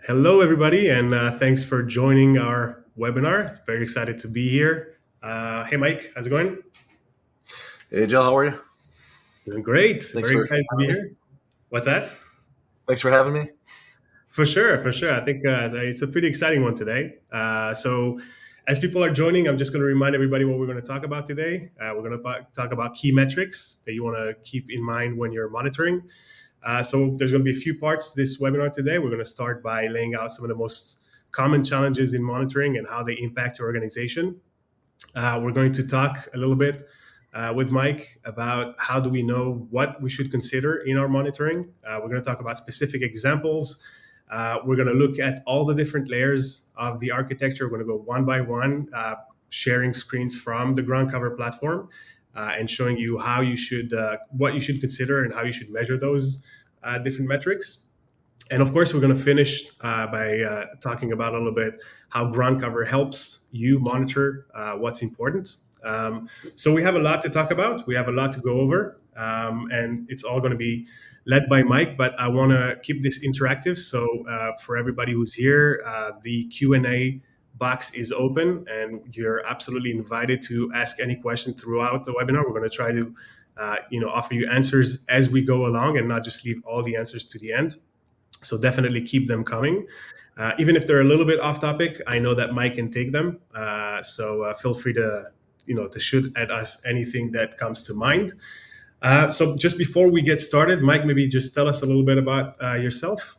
Hello, everybody, and thanks for joining our webinar. It's very excited to be here. Hey, Mike, how's it going? Hey, Joe, how are you? Doing great. Thanks Very for excited to be having me. here. What's that? Thanks for having me. For sure, for sure. I think it's a pretty exciting one today. As people are joining, I'm just going to remind everybody what we're going to talk about today. We're going to talk about key metrics that you want to keep in mind when you're monitoring. So there's going to be a few parts to this webinar today. We're going to start by laying out some of the most common challenges in monitoring and how they impact your organization. We're going to talk a little bit with Mike about how do we know what we should consider in our monitoring. We're going to talk about specific examples. We're going to look at all the different layers of the architecture. We're going to go one by one, sharing screens from the groundcover platform and showing you how you should, what you should consider and how you should measure those different metrics. And of course, we're going to finish by talking about a little bit how groundcover helps you monitor what's important. So we have a lot to talk about. We have a lot to go over, and it's all going to be led by Mike. But I want to keep this interactive. So for everybody who's here, the Q&A box is open, and you're absolutely invited to ask any question throughout the webinar. We're going to try to offer you answers as we go along and not just leave all the answers to the end. So definitely keep them coming. Even if they're a little bit off topic, I know that Mike can take them. So feel free to shoot at us anything that comes to mind. So just before we get started, Mike, maybe just tell us a little bit about yourself.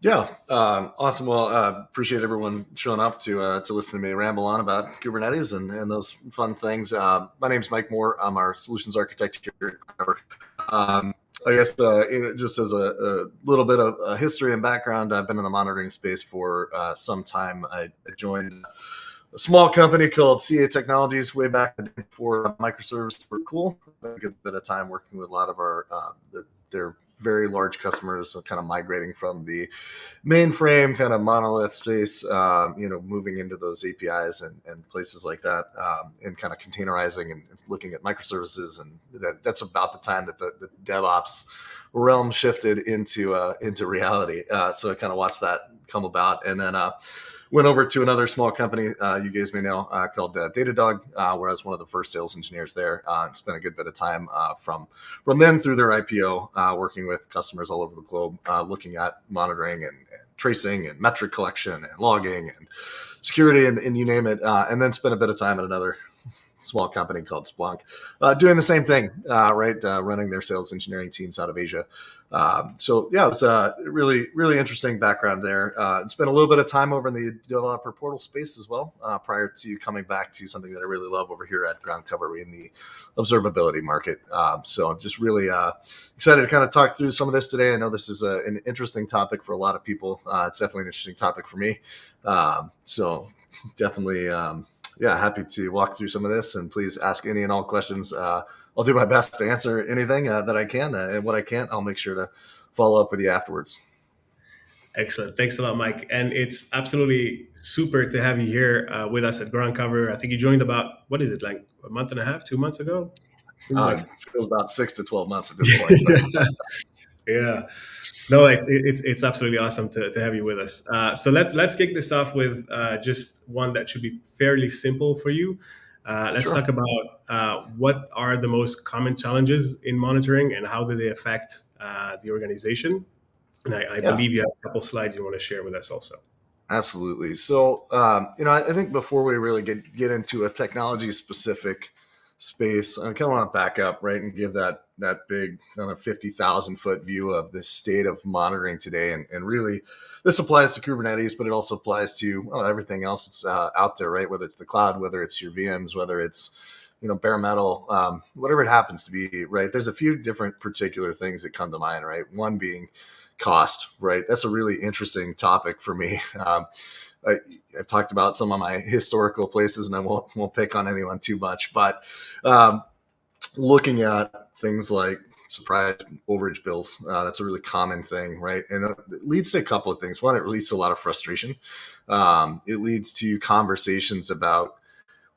Yeah, awesome. Well, appreciate everyone showing up to listen to me ramble on about Kubernetes and those fun things. My name's Mike Moore. I'm our solutions architect here at Cover. I guess just as a little bit of history and background, I've been in the monitoring space for some time. I joined a small company called CA Technologies way back before microservices were cool. A good bit of time working with a lot of their very large customers, so kind of migrating from the mainframe kind of monolith space, moving into those APIs and places like that, and kind of containerizing and looking at microservices. And that's about the time that the DevOps realm shifted into reality. So I kind of watched that come about, and then went over to another small company you guys may know called Datadog, where I was one of the first sales engineers there. And spent a good bit of time from then through their IPO, working with customers all over the globe, looking at monitoring and tracing and metric collection and logging and security and you name it. And then spent a bit of time at another small company called Splunk, doing the same thing, running their sales engineering teams out of Asia. So yeah, it was a really, really interesting background there. Spent a little bit of time over in the developer portal space as well, prior to coming back to something that I really love over here at groundcover in the observability market. So I'm just really excited to kind of talk through some of this today. I know this is an interesting topic for a lot of people. It's definitely an interesting topic for me. So definitely, happy to walk through some of this, and please ask any and all questions. I'll do my best to answer anything that I can, and what I can't, I'll make sure to follow up with you afterwards. Excellent. Thanks a lot, Mike. And it's absolutely super to have you here with us at Groundcover. I think you joined about, what is it, like a month and a half, 2 months ago? Seems like It feels about 6 to 12 months at this point. But yeah. No, it's absolutely awesome to have you with us. So let's kick this off with just one that should be fairly simple for you. Let's sure. talk about what are the most common challenges in monitoring and how do they affect the organization. And I Yeah. believe you have a couple slides you want to share with us also. Absolutely. So, I think before we really get into a technology specific space, I kind of want to back up, right, and give that big kind of 50,000 foot view of the state of monitoring today. And really, this applies to Kubernetes, but it also applies to everything else that's out there, right? Whether it's the cloud, whether it's your VMs, whether it's bare metal, whatever it happens to be, right? There's a few different particular things that come to mind, right? One being cost, right? That's a really interesting topic for me. I've talked about some of my historical places, and I won't pick on anyone too much, but looking at things like surprise overage bills, that's a really common thing, right? And it leads to a couple of things. One, it leads to a lot of frustration. It leads to conversations about,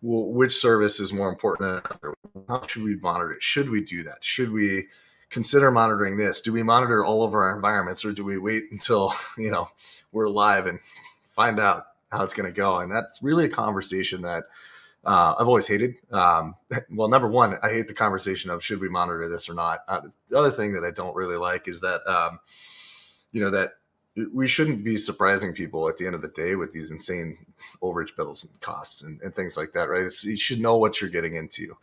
well, which service is more important than another? How should we monitor it? Should we do that? Should we consider monitoring this? Do we monitor all of our environments, or do we wait until, we're live and find out how it's going to go? And that's really a conversation that I've always hated. Well, number one, I hate the conversation of should we monitor this or not. The other thing that I don't really like is that, that we shouldn't be surprising people at the end of the day with these insane overage bills and costs and things like that, right? You should know what you're getting into.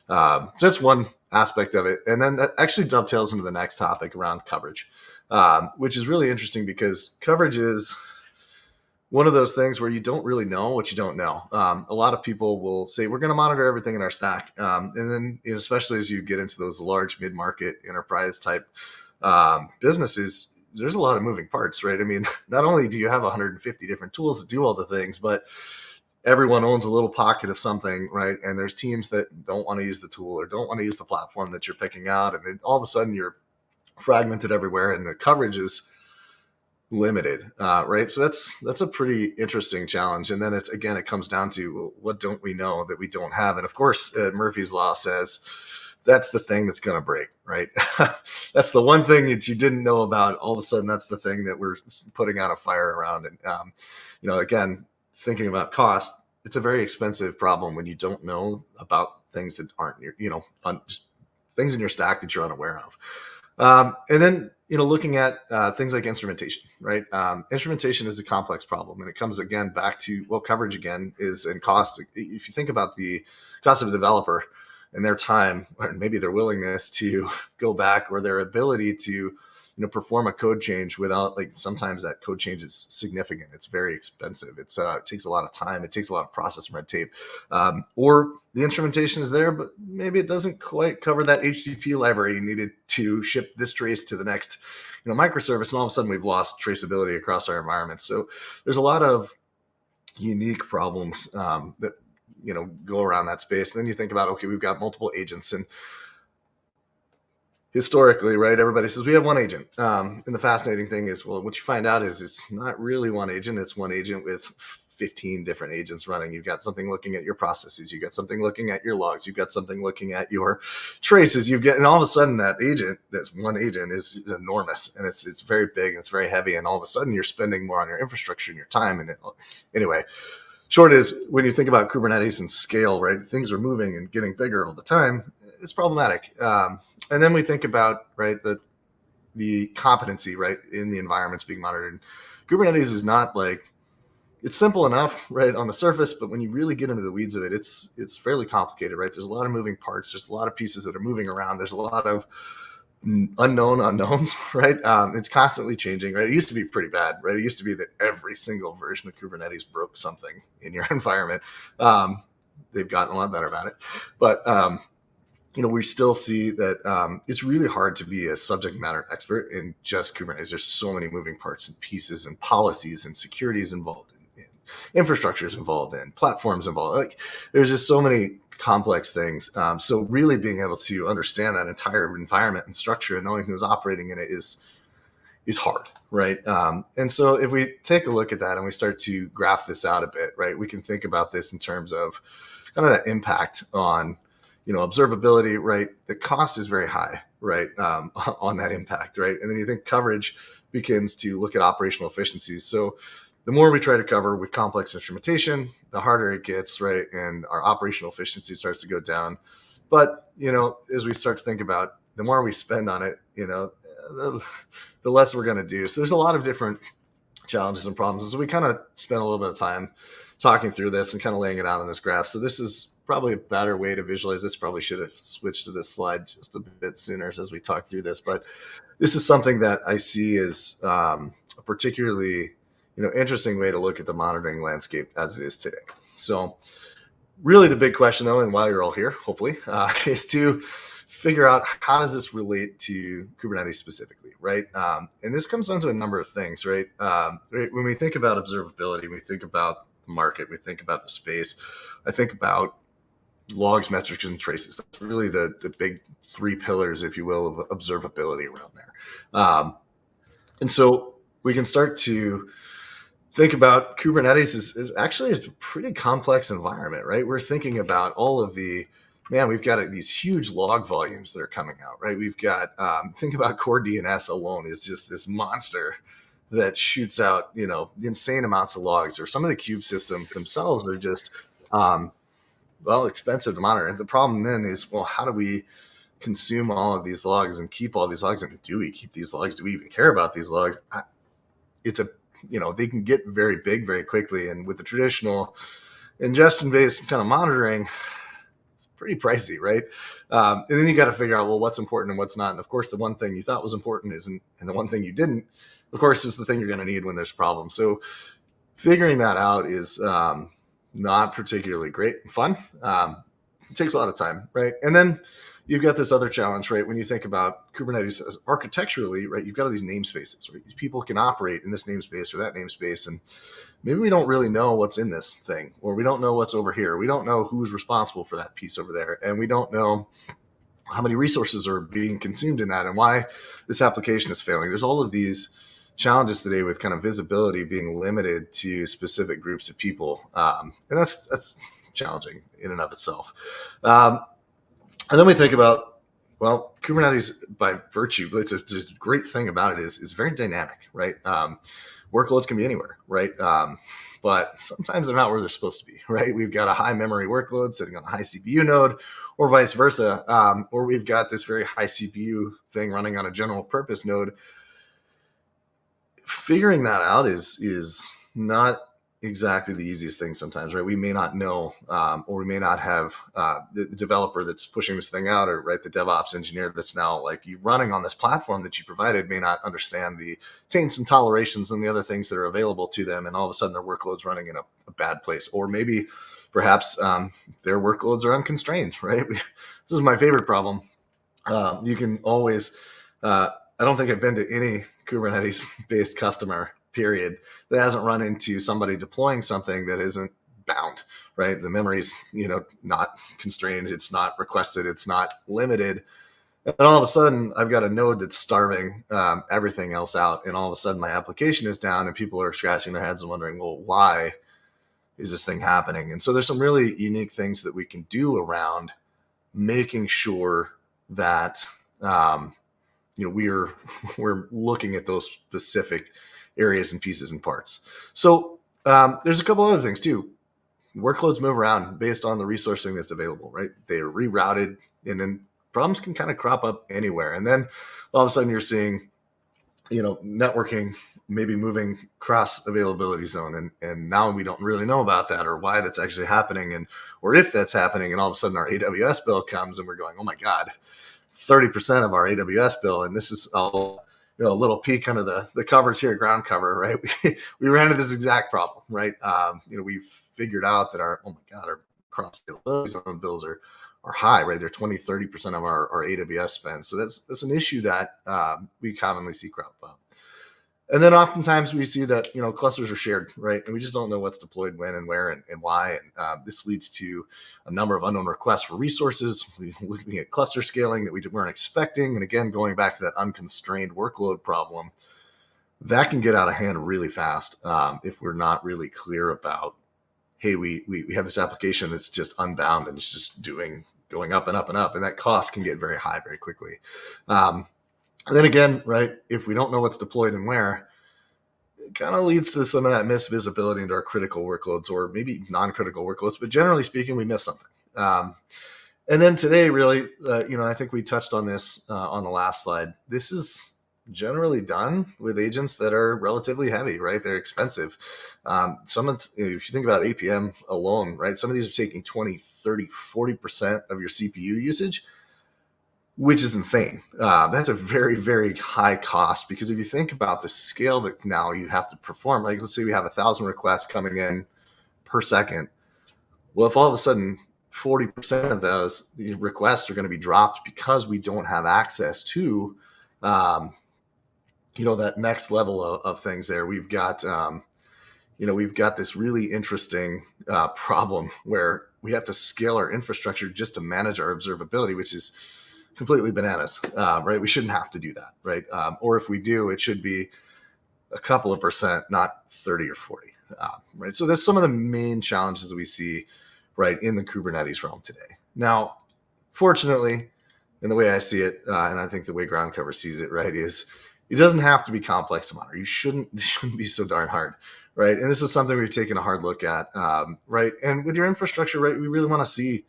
So that's one aspect of it. And then that actually dovetails into the next topic around coverage, which is really interesting because coverage is one of those things where you don't really know what you don't know. A lot of people will say, we're going to monitor everything in our stack. And then, especially as you get into those large mid-market enterprise type businesses, there's a lot of moving parts, right? I mean, not only do you have 150 different tools to do all the things, but everyone owns a little pocket of something, right? And there's teams that don't want to use the tool or don't want to use the platform that you're picking out. And then all of a sudden you're fragmented everywhere and the coverage is limited, right? So that's a pretty interesting challenge. And then it comes down to what don't we know that we don't have? And of course, Murphy's Law says that's the thing that's going to break, right? That's the one thing that you didn't know about. All of a sudden, that's the thing that we're putting out a fire around. And, again, thinking about cost, it's a very expensive problem when you don't know about things that aren't, just things in your stack that you're unaware of. And then, looking at things like instrumentation, right? Instrumentation is a complex problem. And it comes, again, back to, coverage, again, is in cost. If you think about the cost of a developer and their time, or maybe their willingness to go back, or their ability to, perform a code change without, sometimes that code change is significant. It's very expensive. It takes a lot of time. It takes a lot of process and red tape. Or the instrumentation is there, but maybe it doesn't quite cover that HTTP library you needed to ship this trace to the next, microservice. And all of a sudden we've lost traceability across our environment. So there's a lot of unique problems that, go around that space. And then you think about, okay, we've got multiple agents, and historically, right, everybody says we have one agent. And the fascinating thing is, what you find out is it's not really one agent. It's one agent with 15 different agents running. You've got something looking at your processes. You've got something looking at your logs. You've got something looking at your traces. And all of a sudden that agent, that's one agent, is enormous, and it's very big and it's very heavy. And all of a sudden you're spending more on your infrastructure and your time. And anyway, short is, when you think about Kubernetes and scale, right, things are moving and getting bigger all the time. It's problematic. And then we think about, right, the competency, right, in the environments being monitored. Kubernetes is not it's simple enough, right, on the surface, but when you really get into the weeds of it, it's fairly complicated, right? There's a lot of moving parts. There's a lot of pieces that are moving around. There's a lot of unknown unknowns, right? It's constantly changing, right? It used to be pretty bad, right? It used to be that every single version of Kubernetes broke something in your environment. They've gotten a lot better about it, but we still see that it's really hard to be a subject matter expert in just Kubernetes. There's so many moving parts and pieces and policies and securities involved, in infrastructures involved, in platforms involved. There's just so many complex things. So really being able to understand that entire environment and structure and knowing who's operating in it is hard, right? And so if we take a look at that and we start to graph this out a bit, right, we can think about this in terms of kind of that impact on observability, right? The cost is very high, right, on that impact, right? And then you think coverage begins to look at operational efficiencies. So the more we try to cover with complex instrumentation, the harder it gets, right? And our operational efficiency starts to go down. But, as we start to think about the more we spend on it, the less we're going to do. So there's a lot of different challenges and problems. So we kind of spent a little bit of time talking through this and kind of laying it out on this graph. So this is probably a better way to visualize this. Probably should have switched to this slide just a bit sooner as we talk through this. But this is something that I see as a particularly interesting way to look at the monitoring landscape as it is today. So really the big question, though, and why you're all here, hopefully, is to figure out how does this relate to Kubernetes specifically, right? And this comes down to a number of things, right? When we think about observability, we think about the market, we think about the space. I think about logs, metrics, and traces. That's really the big three pillars, if you will, of observability around there. And so we can start to think about Kubernetes is actually a pretty complex environment, right? We're thinking about all of the man, we've got these huge log volumes that are coming out, right? We've got, think about core DNS alone is just this monster that shoots out, insane amounts of logs, or some of the cube systems themselves are just, expensive to monitor. And the problem then is, well, how do we consume all of these logs and keep all these logs? And do we keep these logs? Do we even care about these logs? They can get very big very quickly. And with the traditional ingestion-based kind of monitoring, it's pretty pricey, right? And then you got to figure out, well, what's important and what's not. And of course, the one thing you thought was important isn't, and the one thing you didn't, of course, is the thing you're going to need when there's problems. So figuring that out is not particularly great and fun. It takes a lot of time, right? And then you've got this other challenge, right? When you think about Kubernetes architecturally, right? You've got all these namespaces, right? People can operate in this namespace or that namespace, and maybe we don't really know what's in this thing, or we don't know what's over here. We don't know who's responsible for that piece over there, and we don't know how many resources are being consumed in that and why this application is failing. There's all of these challenges today with kind of visibility being limited to specific groups of people, and that's challenging in and of itself. And then we think about, well, Kubernetes by virtue, it's a great thing about it is very dynamic, right? Workloads can be anywhere, right? But sometimes they're not where they're supposed to be, right? We've got a high memory workload sitting on a high CPU node, or vice versa, or we've got this very high CPU thing running on a general purpose node. Figuring that out is not exactly the easiest thing sometimes, right? We may not know, or we may not have the developer that's pushing this thing out, or right, the DevOps engineer that's now like you running on this platform that you provided may not understand the taints and tolerations and the other things that are available to them, and all of a sudden their workload's running in a bad place, or maybe perhaps their workloads are unconstrained, right? This is my favorite problem. You can always, I don't think I've been to any Kubernetes-based customer, period, that hasn't run into somebody deploying something that isn't bound, right? The memory's, not constrained, it's not requested, it's not limited. And all of a sudden, I've got a node that's starving everything else out. And all of a sudden, my application is down, and people are scratching their heads and wondering, well, why is this thing happening? And so there's some really unique things that we can do around making sure that we're looking at those specific areas and pieces and parts. So there's a couple other things too. Workloads move around based on the resourcing that's available, right? They are rerouted, and then problems can kind of crop up anywhere. And then all of a sudden you're seeing, networking maybe moving cross availability zone. And now we don't really know about that, or why that's actually happening, or if that's happening. And all of a sudden our AWS bill comes and we're going, oh my God, 30% of our AWS bill. And this is all, a little peek under the covers here, ground cover, right? We ran into this exact problem, right? We figured out that our cross availability zone bills are high, right? They're 20, 30% of our AWS spend. So that's an issue that we commonly see crop up. And then oftentimes we see that, clusters are shared, right? And we just don't know what's deployed when and where and why. And this leads to a number of unknown requests for resources. We're looking at cluster scaling that we weren't expecting. And again, going back to that unconstrained workload problem, that can get out of hand really fast if we're not really clear about, hey, we have this application that's just unbound and it's just going up and up and up. And that cost can get very high very quickly. And then again, right, if we don't know what's deployed and where, it kind of leads to some of that missed visibility into our critical workloads, or maybe non-critical workloads, but generally speaking, we miss something. And then today, really, I think we touched on this on the last slide. This is generally done with agents that are relatively heavy, right? They're expensive. If you think about APM alone, right, some of these are taking 20, 30, 40% of your CPU usage, which is insane. That's a very, very high cost, because if you think about the scale that now you have to perform, like let's say we have 1,000 requests coming in per second. Well, if all of a sudden 40% of those requests are going to be dropped because we don't have access to, that next level of things there, we've got, we've got this really interesting problem where we have to scale our infrastructure just to manage our observability, which is completely bananas, right? We shouldn't have to do that, right? Or if we do, it should be a couple of percent, not 30 or 40, right? So that's some of the main challenges that we see, right, in the Kubernetes realm today. Now, Fortunately, and the way I see it, and I think the way groundcover sees it, right, is it doesn't have to be complex to monitor. It shouldn't be so darn hard, right? And this is something we've taken a hard look at, right? And with your infrastructure, right, we really want to see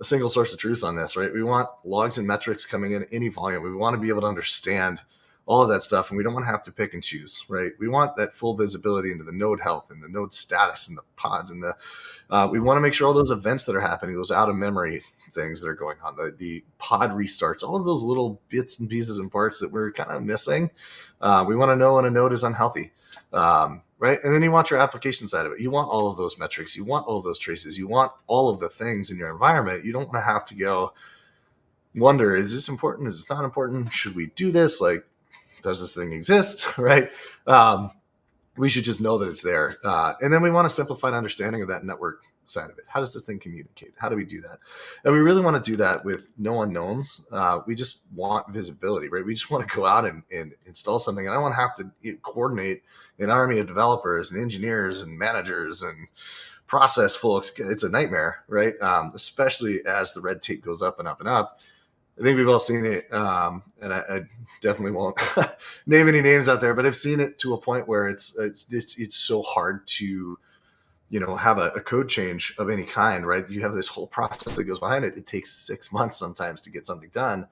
a single source of truth on this, right? We want logs and metrics coming in any volume. We want to be able to understand all of that stuff, and we don't want to have to pick and choose, right? We want that full visibility into the node health and the node status and the pods and the. We want to make sure all those events that are happening, those out of memory things that are going on, the pod restarts, all of those little bits and pieces and parts that we're kind of missing. We want to know when a node is unhealthy. Right? And then you want your application side of it. You want all of those metrics. You want all of those traces. You want all of the things in your environment. You don't want to have to go wonder, is this important? Is this not important? Should we do this? Like, does this thing exist? Right? We should just know that it's there. And then we want a simplified understanding of that network side of it. How does this thing communicate? How do we do that? And we really want to do that with no unknowns. We just want visibility, right? We just want to go out and install something. And I don't want to have to coordinate an army of developers and engineers and managers and process folks. It's a nightmare, right? Especially as the red tape goes up and up and up. I think we've all seen it, and I definitely won't name any names out there, but I've seen it to a point where it's so hard to, have a code change of any kind, right? You have this whole process that goes behind it. It takes 6 months sometimes to get something done.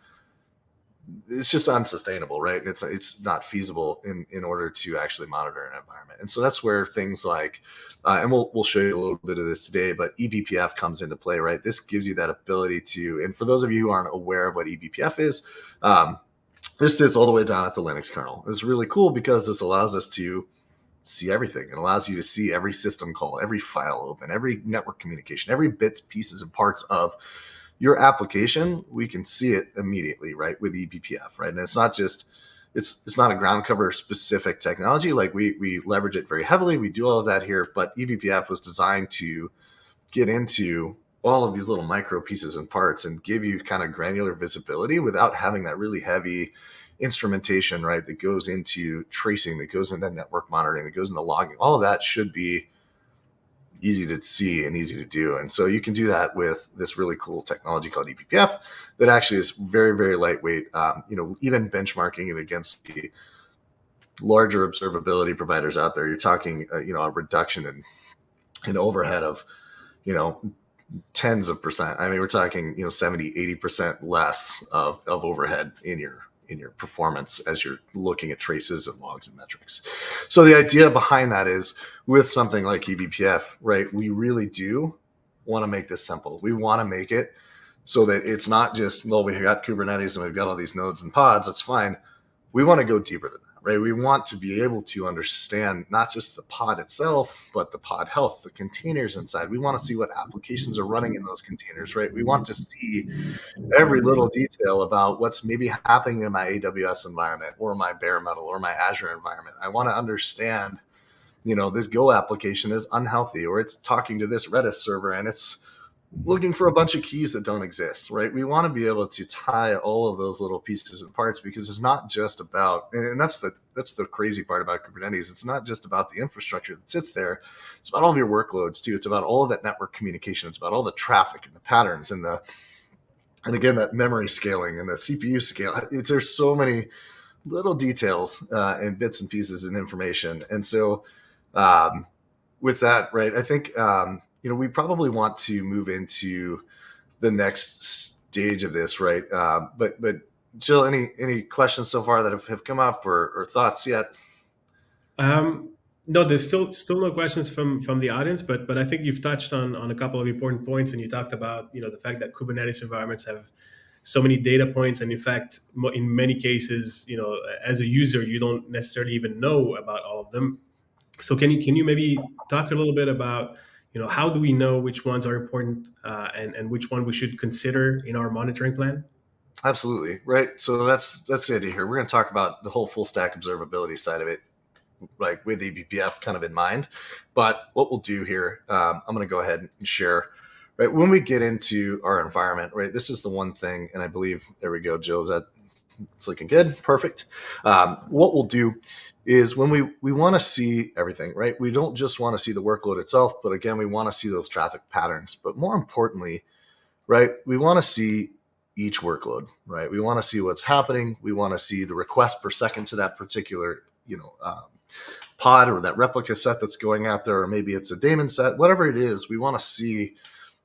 It's just unsustainable, right? It's not feasible in order to actually monitor an environment. And so that's where things like, and we'll show you a little bit of this today, but eBPF comes into play, right? This gives you that ability to, and for those of you who aren't aware of what eBPF is, this sits all the way down at the Linux kernel. It's really cool because this allows us to see everything. It allows you to see every system call, every file open, every network communication, every bits, pieces, and parts of your application. We can see it immediately, right, with eBPF, right? And it's not just, it's not a ground cover specific technology. Like we leverage it very heavily. We do all of that here, but eBPF was designed to get into all of these little micro pieces and parts and give you kind of granular visibility without having that really heavy instrumentation, right, that goes into tracing, that goes into network monitoring, that goes into logging. All of that should be easy to see and easy to do. And so you can do that with this really cool technology called eBPF that actually is very, very lightweight. Even benchmarking it against the larger observability providers out there, you're talking, a reduction in overhead of, tens of percent. I mean, we're talking, 70, 80% less of overhead in your performance as you're looking at traces and logs and metrics. So the idea behind that is with something like eBPF, right, we really do want to make this simple. We want to make it so that it's not just, well, we've got Kubernetes and we've got all these nodes and pods, that's fine. We want to go deeper than that, right? We want to be able to understand not just the pod itself, but the pod health, the containers inside. We want to see what applications are running in those containers, right? We want to see every little detail about what's maybe happening in my AWS environment or my bare metal or my Azure environment. I want to understand, this Go application is unhealthy, or it's talking to this Redis server and it's looking for a bunch of keys that don't exist, right? We want to be able to tie all of those little pieces and parts, because it's not just about, and that's the crazy part about Kubernetes. It's not just about the infrastructure that sits there. It's about all of your workloads too. It's about all of that network communication. It's about all the traffic and the patterns and again, that memory scaling and the CPU scale. There's so many little details and bits and pieces and information. And so with that, right, I think, we probably want to move into the next stage of this, right? But Jill, any questions so far that have come up or thoughts yet? No, there's still no questions from the audience, but I think you've touched on a couple of important points, and you talked about the fact that Kubernetes environments have so many data points, and in fact, in many cases, as a user, you don't necessarily even know about all of them. So can you maybe talk a little bit about how do we know which ones are important and which one we should consider in our monitoring plan? Absolutely, right. So that's the idea here. We're going to talk about the whole full stack observability side of it, like with eBPF kind of in mind. But what we'll do here, I'm going to go ahead and share. Right, when we get into our environment, right, this is the one thing, and I believe, there we go, Jill, it's looking good, perfect. What we'll do is when we want to see everything, right, we don't just want to see the workload itself, but again, we want to see those traffic patterns. But more importantly, right, we want to see each workload, right? We want to see what's happening. We want to see the request per second to that particular, pod or that replica set that's going out there, or maybe it's a daemon set, whatever it is. We want to see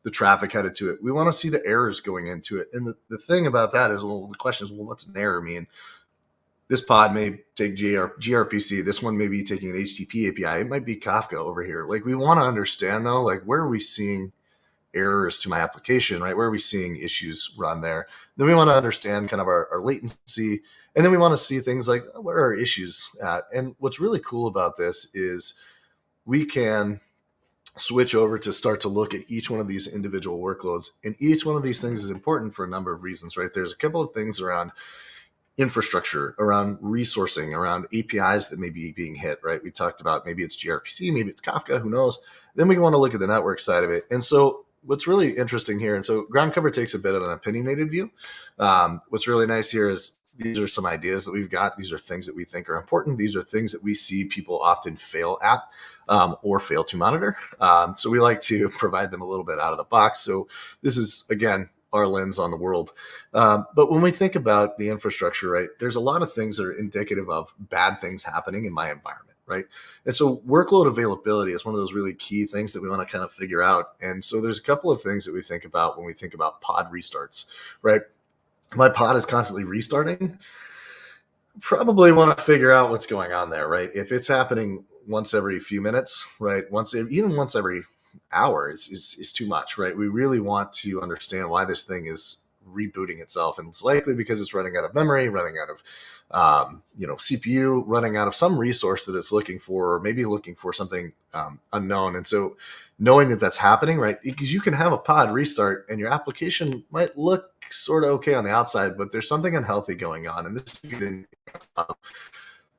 the traffic headed to it. We want to see the errors going into it. And the thing about that is, well, the question is, well, what's an error mean? This pod may take gRPC. This one may be taking an HTTP API. It might be Kafka over here. Like, we want to understand, though, like, where are we seeing errors to my application, right? Where are we seeing issues run there? Then we want to understand kind of our latency. And then we want to see things like, where are issues at? And what's really cool about this is we can switch over to start to look at each one of these individual workloads. And each one of these things is important for a number of reasons, right? There's a couple of things around infrastructure, around resourcing, around APIs that may be being hit, right? We talked about maybe it's gRPC, maybe it's Kafka, who knows? Then we want to look at the network side of it. And so what's really interesting here, and so groundcover takes a bit of an opinionated view. What's really nice here is these are some ideas that we've got. These are things that we think are important. These are things that we see people often fail at or fail to monitor. So we like to provide them a little bit out of the box. So this is, again, our lens on the world. But when we think about the infrastructure, right, there's a lot of things that are indicative of bad things happening in my environment, right? And so workload availability is one of those really key things that we want to kind of figure out. And so there's a couple of things that we think about when we think about pod restarts, right? My pod is constantly restarting. Probably want to figure out what's going on there, right? If it's happening once every few minutes, right? Even once every hour is too much, right? We really want to understand why this thing is rebooting itself, and it's likely because it's running out of memory, running out of CPU, running out of some resource that it's looking for, or maybe looking for something unknown. And so knowing that that's happening, right? Because you can have a pod restart and your application might look sort of okay on the outside, but there's something unhealthy going on, and this is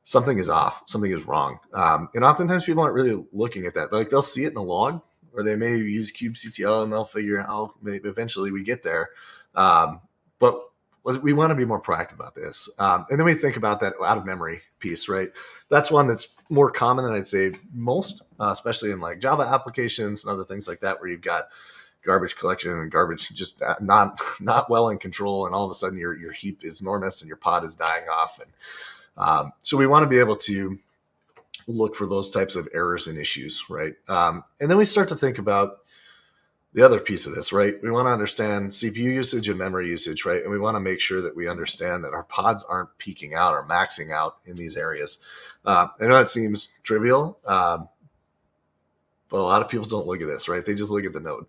something is off, something is wrong. And oftentimes people aren't really looking at that. Like, they'll see it in the log, or they may use kubectl and they'll figure out, maybe eventually we get there. But we want to be more proactive about this. And then we think about that out of memory piece, right? That's one that's more common than I'd say most, especially in like Java applications and other things like that, where you've got garbage collection and garbage just not well in control. And all of a sudden your heap is enormous and your pod is dying off. And so we want to be able to look for those types of errors and issues, right? And then we start to think about the other piece of this, right? We want to understand CPU usage and memory usage, right? And we want to make sure that we understand that our pods aren't peaking out or maxing out in these areas. I know it seems trivial, but a lot of people don't look at this, right? They just look at the node.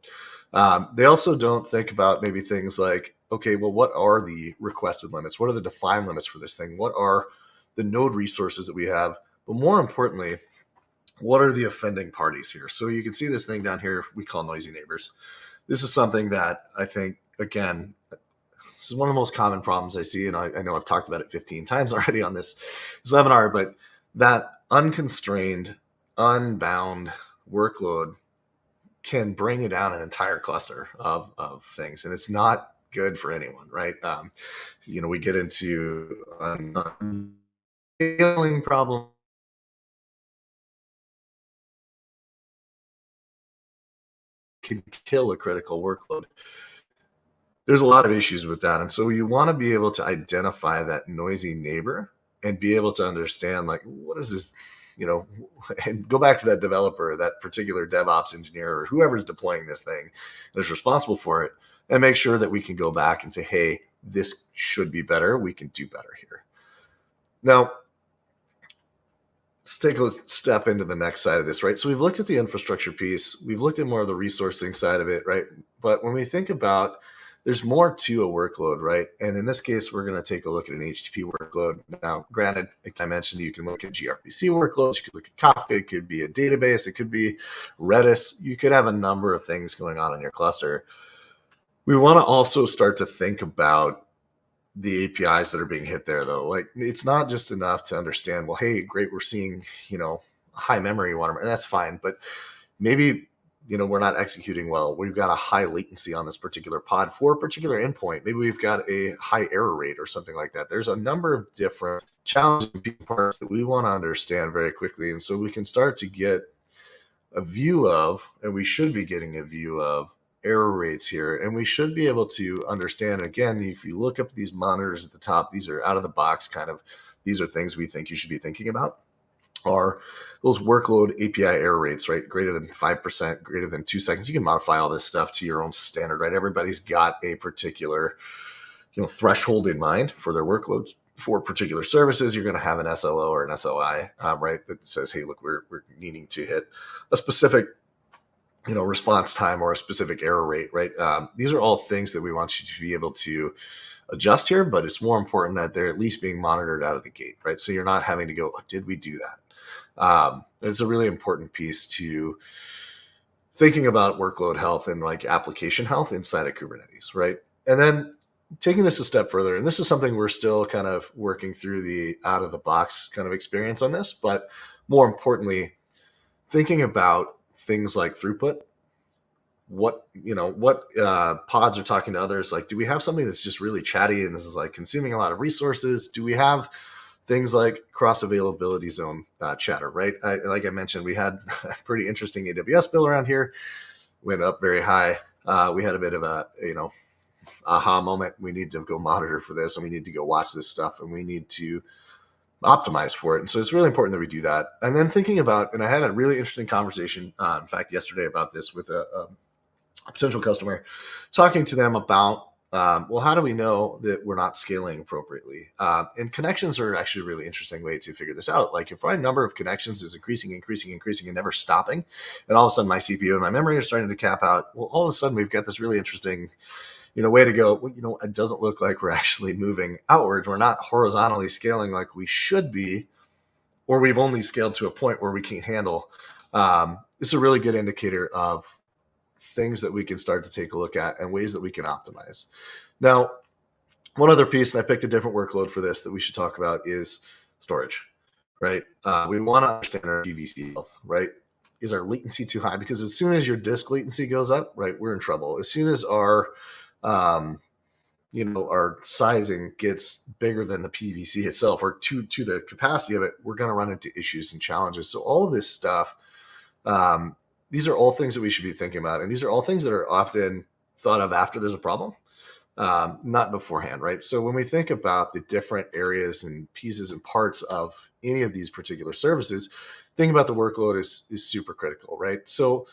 They also don't think about maybe things like, okay, well, what are the requested limits? What are the defined limits for this thing? What are the node resources that we have? But more importantly, what are the offending parties here? So you can see this thing down here we call noisy neighbors. This is something that I think, again, this is one of the most common problems I see, and I know I've talked about it 15 times already on this webinar, but that unconstrained, unbound workload can bring down an entire cluster of things, and it's not good for anyone, right? We get into scaling problem. Can kill a critical workload. There's a lot of issues with that. And so you want to be able to identify that noisy neighbor and be able to understand, like, what is this, and go back to that developer, that particular DevOps engineer, or whoever's deploying this thing that is responsible for it, and make sure that we can go back and say, hey, this should be better. We can do better here. Now, let's take a step into the next side of this, right? So we've looked at the infrastructure piece. We've looked at more of the resourcing side of it, right? But when we think about, there's more to a workload, right? And in this case, we're going to take a look at an HTTP workload. Now, granted, like I mentioned, you can look at gRPC workloads. You could look at Kafka. It could be a database. It could be Redis. You could have a number of things going on in your cluster. We want to also start to think about the APIs that are being hit there, though. Like, it's not just enough to understand, well, hey, great, we're seeing, high memory watermark, and that's fine. But maybe, we're not executing well. We've got a high latency on this particular pod for a particular endpoint. Maybe we've got a high error rate or something like that. There's a number of different challenging parts that we want to understand very quickly. And so we can start to get a view of, and we should be getting a view of, error rates here, and we should be able to understand, again, if you look up these monitors at the top, these are out of the box kind of, these are things we think you should be thinking about, are those workload API error rates, right? Greater than 5%, greater than 2 seconds. You can modify all this stuff to your own standard, right? Everybody's got a particular, threshold in mind for their workloads. For particular services, you're going to have an SLO or an SLI, right? That says, hey, look, we're needing to hit a specific, response time or a specific error rate, right? These are all things that we want you to be able to adjust here, but it's more important that they're at least being monitored out of the gate, right? So you're not having to go, oh, did we do that? It's a really important piece to thinking about workload health and like application health inside of Kubernetes, right? And then taking this a step further, and this is something we're still kind of working through the out of the box kind of experience on this, but more importantly, thinking about things like throughput, what pods are talking to others. Like, do we have something that's just really chatty and this is like consuming a lot of resources? Do we have things like cross availability zone chatter, right? Like I mentioned, we had a pretty interesting AWS bill around here, went up very high. We had a bit of a, aha moment. We need to go monitor for this, and we need to go watch this stuff, and we need to optimize for it. And so it's really important that we do that. And then thinking about, and I had a really interesting conversation, in fact, yesterday about this with a potential customer, talking to them about, well, how do we know that we're not scaling appropriately? And connections are actually a really interesting way to figure this out. Like if my number of connections is increasing and never stopping, and all of a sudden my CPU and my memory are starting to cap out, well, all of a sudden we've got this really interesting way to go. Well, it doesn't look like we're actually moving outwards. We're not horizontally scaling like we should be, or we've only scaled to a point where we can't handle. It's a really good indicator of things that we can start to take a look at and ways that we can optimize. Now, one other piece, and I picked a different workload for this that we should talk about, is storage, right? We want to understand our PVC health, right? Is our latency too high? Because as soon as your disk latency goes up, right, we're in trouble. As soon as our our sizing gets bigger than the PVC itself, or to the capacity of it, we're going to run into issues and challenges. So all of this stuff, these are all things that we should be thinking about. And these are all things that are often thought of after there's a problem, not beforehand, right? So when we think about the different areas and pieces and parts of any of these particular services, thinking about the workload is super critical, right? So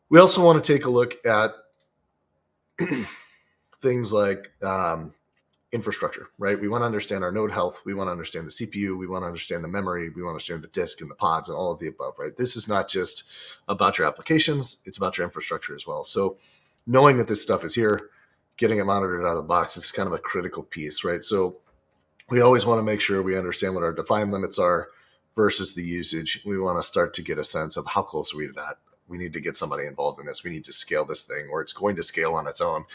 we also want to take a look at things like infrastructure, right? We want to understand our node health. We want to understand the CPU. We want to understand the memory. We want to understand the disk and the pods and all of the above, right? This is not just about your applications. It's about your infrastructure as well. So knowing that this stuff is here, getting it monitored out of the box is kind of a critical piece, right? So we always want to make sure we understand what our defined limits are versus the usage. We want to start to get a sense of how close are we to that. We need to get somebody involved in this. We need to scale this thing, or it's going to scale on its own.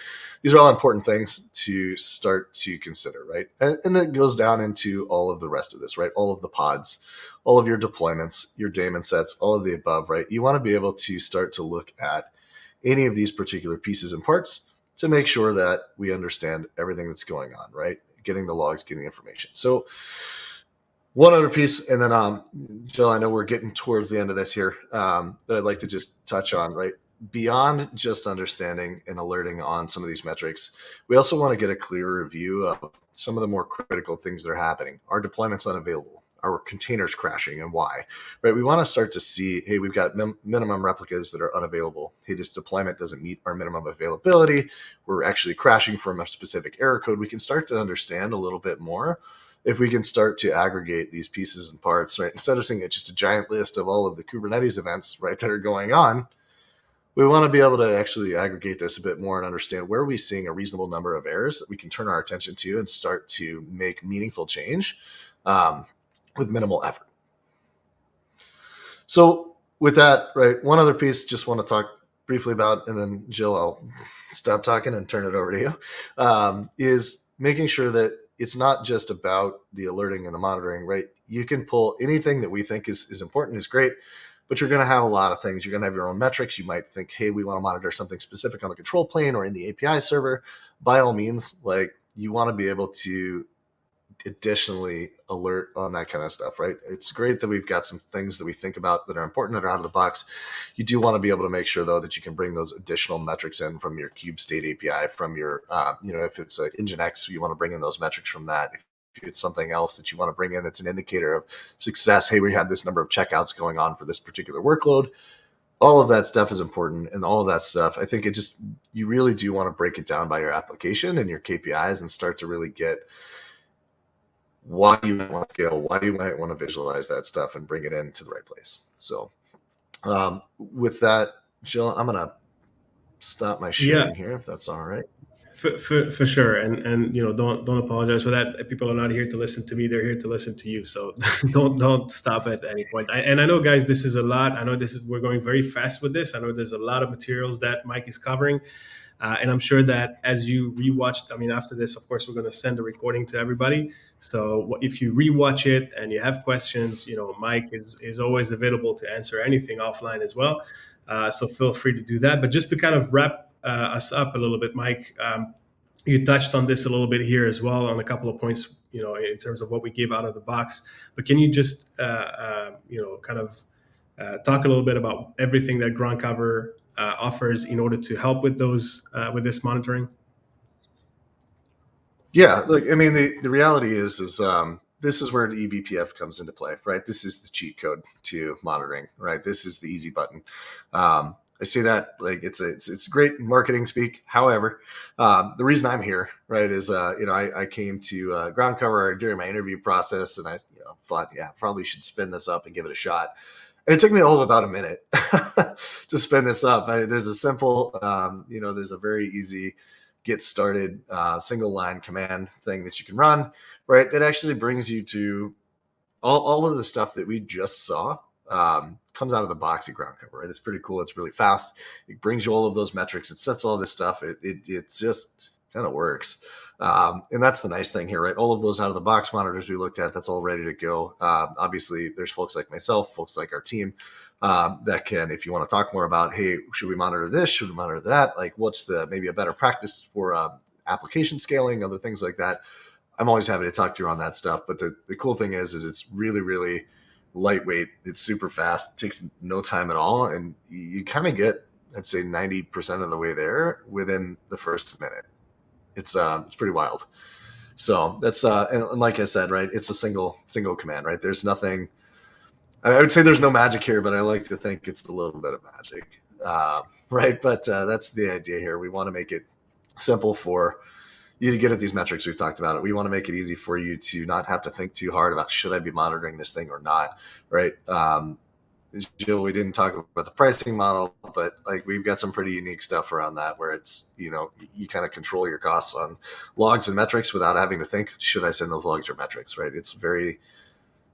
These are all important things to start to consider, right? And it goes down into all of the rest of this, right? All of the pods, all of your deployments, your daemon sets, all of the above, right? You want to be able to start to look at any of these particular pieces and parts to make sure that we understand everything that's going on, right? Getting the logs, getting the information. So one other piece, and then Jill, I know we're getting towards the end of this here, that I'd like to just touch on, right? Beyond just understanding and alerting on some of these metrics, we also want to get a clearer view of some of the more critical things that are happening. Are deployments unavailable? Are containers crashing, and why? Right? We want to start to see, hey, we've got minimum replicas that are unavailable. Hey, this deployment doesn't meet our minimum availability. We're actually crashing from a specific error code. We can start to understand a little bit more if we can start to aggregate these pieces and parts, right? Instead of seeing it just a giant list of all of the Kubernetes events, right, that are going on, we want to be able to actually aggregate this a bit more and understand where are we seeing a reasonable number of errors that we can turn our attention to and start to make meaningful change with minimal effort. So with that, right, one other piece just want to talk briefly about, and then Jill, I'll stop talking and turn it over to you, is making sure that it's not just about the alerting and the monitoring, right? You can pull anything that we think is important, is great, but you're going to have a lot of things. You're going to have your own metrics. You might think, hey, we want to monitor something specific on the control plane or in the API server. By all means, like, you want to be able to additionally alert on that kind of stuff, right? It's great that we've got some things that we think about that are important that are out of the box. You do want to be able to make sure, though, that you can bring those additional metrics in from your Cube State API, from your, if it's Nginx, you want to bring in those metrics from that. If it's something else that you want to bring in that's an indicator of success, hey, we had this number of checkouts going on for this particular workload. All of that stuff is important, and all of that stuff, I think you really do want to break it down by your application and your KPIs and start to really get why you might want to scale, why you might want to visualize that stuff and bring it into the right place. So with that, Jill, I'm going to stop my sharing here, if that's all right. For sure, and don't apologize for that. People are not here to listen to me; they're here to listen to you. So don't stop at any point. And I know, guys, this is a lot. I know we're going very fast with this. I know there's a lot of materials that Mike is covering, and I'm sure that as you rewatch, after this, of course, we're going to send the recording to everybody. So if you rewatch it and you have questions, Mike is always available to answer anything offline as well. So feel free to do that. But just to kind of wrap us up a little bit, Mike. You touched on this a little bit here as well on a couple of points, in terms of what we gave out of the box. But can you just, talk a little bit about everything that groundcover offers in order to help with with this monitoring? Yeah, look, the reality is this is where the eBPF comes into play, right? This is the cheat code to monitoring, right? This is the easy button. I say that like it's great marketing speak. However, the reason I'm here, right, is I came to groundcover during my interview process, and I thought, probably should spin this up and give it a shot. And it took me all of about a minute to spin this up. There's a simple, there's a very easy get started single line command thing that you can run, right? That actually brings you to all of the stuff that we just saw. Comes out of the box at groundcover, right? It's pretty cool. It's really fast. It brings you all of those metrics. It sets all this stuff. It just kind of works. And that's the nice thing here, right? All of those out of the box monitors we looked at, that's all ready to go. Obviously, there's folks like myself, folks like our team that can, if you want to talk more about, hey, should we monitor this? Should we monitor that? Like, what's maybe a better practice for application scaling, other things like that. I'm always happy to talk to you on that stuff. But the cool thing is it's really, really lightweight. It's super fast. It takes no time at all. And you kind of get, I'd say 90% of the way there within the first minute. It's pretty wild. So that's, and like I said, right, it's a single command, right? There's nothing, I would say there's no magic here, but I like to think it's a little bit of magic, right? But that's the idea here. We want to make it simple for you to get at these metrics. We've talked about it. We want to make it easy for you to not have to think too hard about, should I be monitoring this thing or not, right? Jill, we didn't talk about the pricing model, but like we've got some pretty unique stuff around that where it's, you kind of control your costs on logs and metrics without having to think, should I send those logs or metrics, right? It's very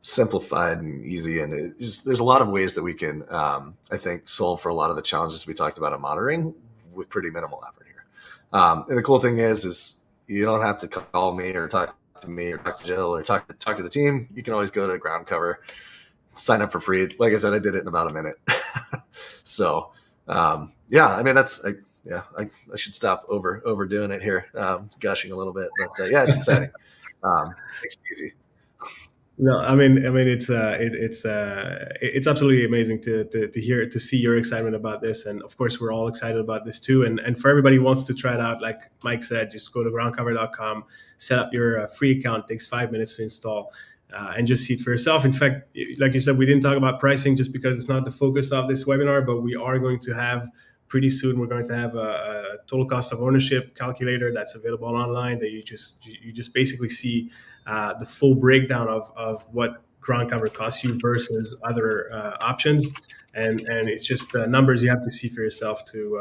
simplified and easy. And there's a lot of ways that we can, I think, solve for a lot of the challenges we talked about in monitoring with pretty minimal effort here. And the cool thing is you don't have to call me or talk to me or talk to Jill or talk to the team. You can always go to groundcover, sign up for free. Like I said, I did it in about a minute. So, that's, I should stop overdoing it here, gushing a little bit, but it's exciting. It's easy. No, it's absolutely amazing to see your excitement about this, and of course we're all excited about this too. And for everybody who wants to try it out, like Mike said, just go to groundcover.com, set up your free account. It takes 5 minutes to install, and just see it for yourself. In fact, like you said, we didn't talk about pricing just because it's not the focus of this webinar, but we are going to have pretty soon. We're going to have a total cost of ownership calculator that's available online that you just basically see the full breakdown of what groundcover costs you versus other options, and it's just numbers you have to see for yourself to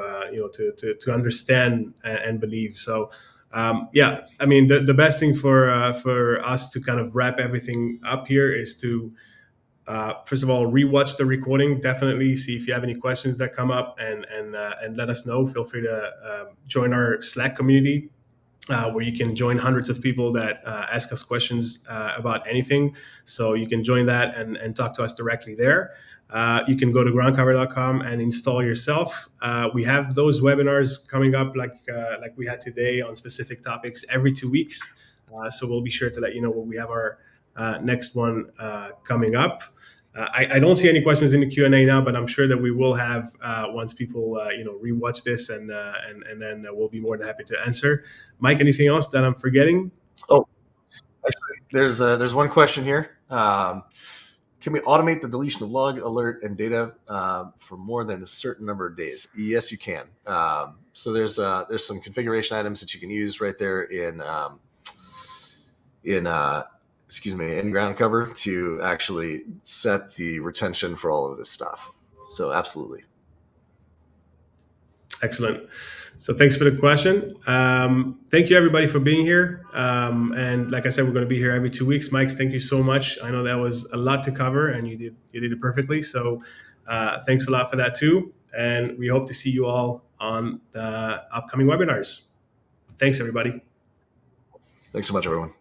understand and believe. So the best thing for us to kind of wrap everything up here is to first of all rewatch the recording. Definitely see if you have any questions that come up and let us know. Feel free to join our Slack community, where you can join hundreds of people that ask us questions about anything. So you can join that and talk to us directly there. You can go to groundcover.com and install yourself. We have those webinars coming up like we had today on specific topics every 2 weeks. So we'll be sure to let you know when we have our next one coming up. I don't see any questions in the Q&A now, but I'm sure that we will have once people rewatch this, and then we'll be more than happy to answer. Mike, anything else that I'm forgetting? Oh, actually, there's one question here. Can we automate the deletion of log, alert, and data for more than a certain number of days? Yes, you can. So there's some configuration items that you can use right there in groundcover to actually set the retention for all of this stuff. So absolutely. Excellent. So thanks for the question. Thank you everybody for being here. And like I said, we're going to be here every 2 weeks. Mike, thank you so much. I know that was a lot to cover, and you did it perfectly. So thanks a lot for that too. And we hope to see you all on the upcoming webinars. Thanks everybody. Thanks so much, everyone.